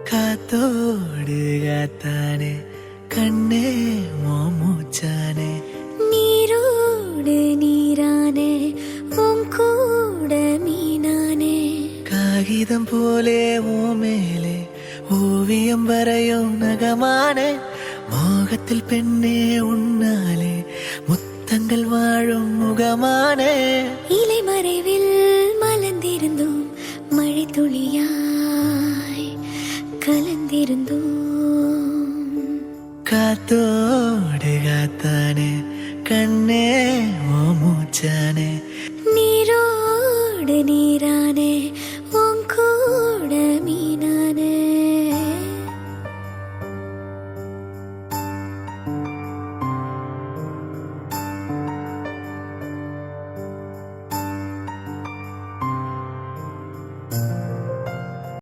காத்தோடு காத்தானே கண்ணே மூச்சானே நீரோடு நீரானே உன் கூட மீனானே காகிதம் போலே உன் மேலே ஓவியம் வரையும் நகமானே மோகத்தில் பெண்ணே உன்னாலே முத்தங்கள் வாழும் முகமானே இலை மறைவில் மலர்ந்திருந்தோம் மழை துளியாய் கலந்திருந்தோம் காத்தோடு காத்தானே கண்ணே மூச்சானே நீரோடு நீரானே